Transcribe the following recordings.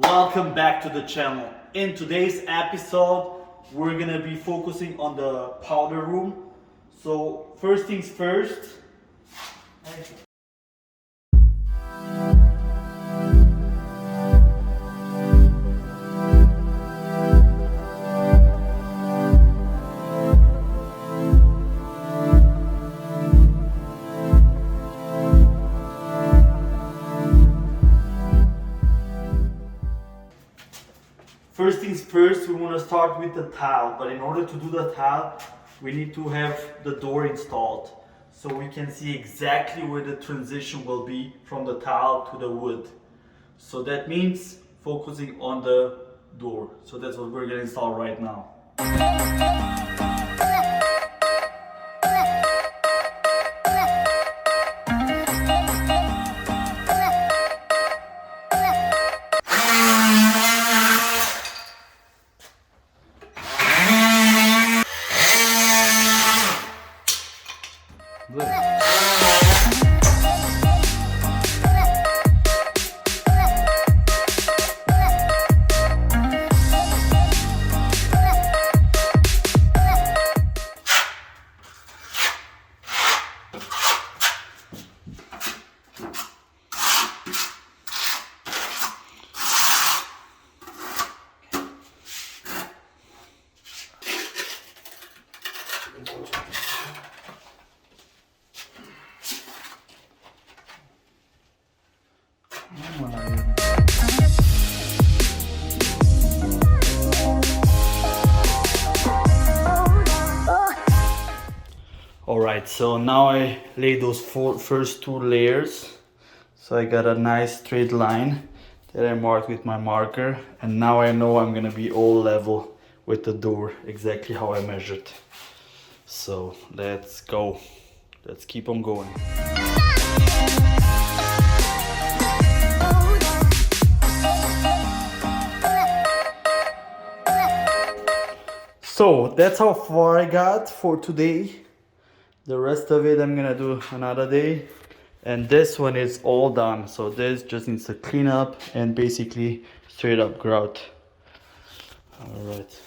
Welcome back to the channel. In today's episode, we're gonna be focusing on the powder room. So first things first. First things first, we want to start with the tile, but in order to do the tile, we need to have the door installed so we can see exactly where the transition will be from the tile to the wood. So that means focusing on the door. So that's what we're going to install right now. Alright, so now I laid those first two layers. So I got a nice straight line that I marked with my marker, and now I know I'm gonna be all level with the door, exactly how I measured. So let's go. Let's keep on going. So that's how far I got for today. The rest of it I'm gonna do another day. And this one is all done. So this just needs to clean up and basically straight up grout. Alright.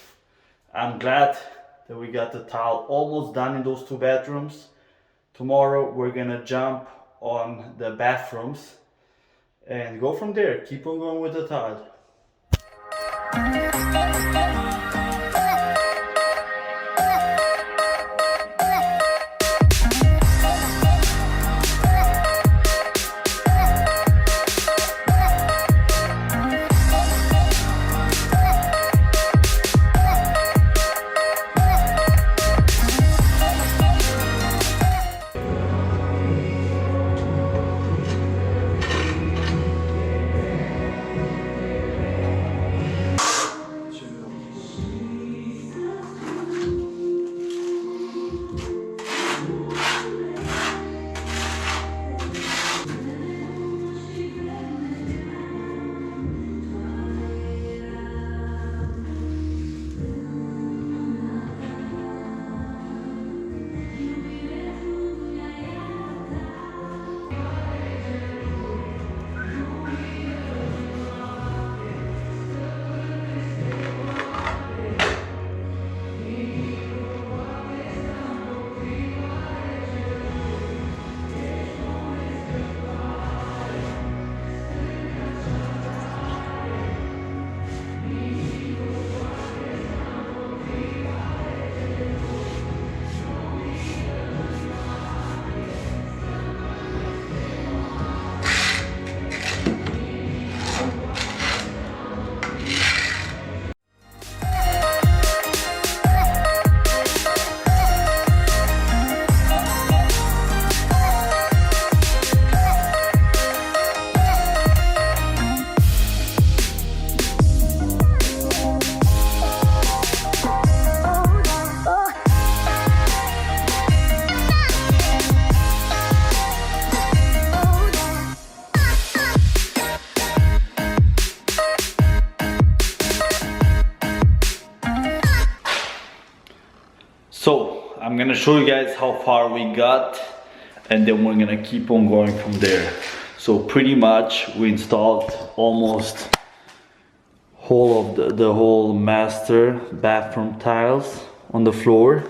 I'm glad that we got the tile almost done in those two bedrooms. Tomorrow we're gonna jump on the bathrooms and go from there. Keep on going with the tile. So I'm gonna show you guys how far we got, and then we're gonna keep on going from there. So pretty much we installed almost whole of the whole master bathroom tiles on the floor.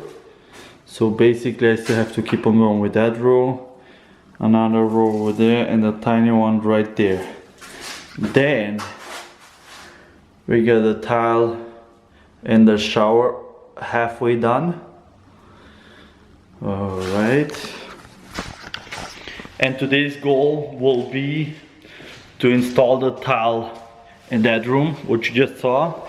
So basically I still have to keep on going with that row, another row over there, and a tiny one right there. Then we got the tile in the shower halfway done. All right, and today's goal will be to install the tile in that room, which you just saw,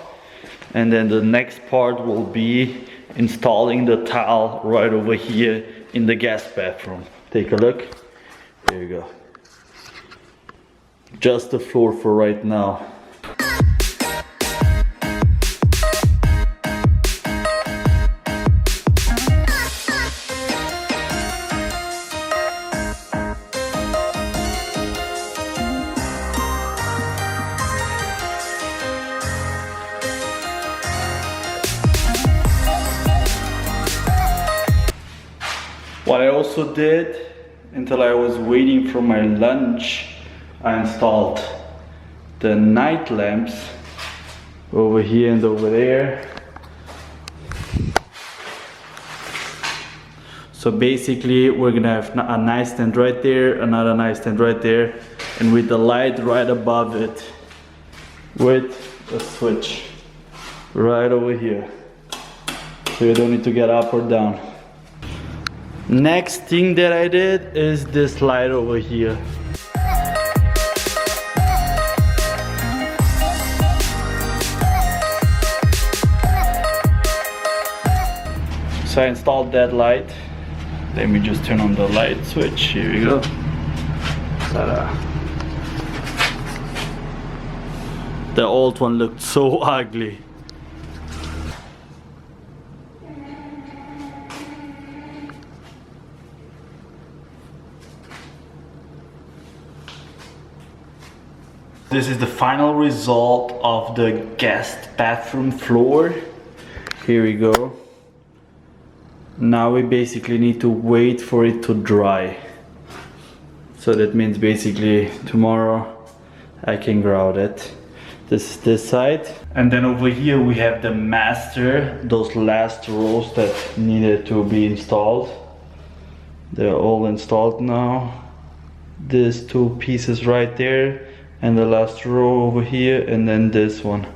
and then the next part will be installing the tile right over here in the guest bathroom. Take a look. There you go. Just the floor for right now. What I also did, until I was waiting for my lunch, I installed the night lamps over here and over there. So basically we're gonna have a nightstand right there, another nightstand right there, and with the light right above it with a switch right over here, so you don't need to get up or down. Next thing that I did is this light over here. So I installed that light. Let me just turn on the light switch. Here we go. Ta-da. The old one looked so ugly. This is the final result of the guest bathroom floor. Here we go. Now we basically need to wait for it to dry. So that means basically tomorrow I can grout it. This is this side. And then over here we have the master, those last rows that needed to be installed. They're all installed now. These two pieces right there, and the last row over here, and then this one.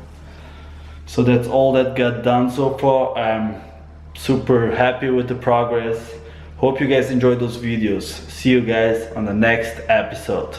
So that's all that got done so far. I'm super happy with the progress. Hope you guys enjoyed those videos. See you guys on the next episode.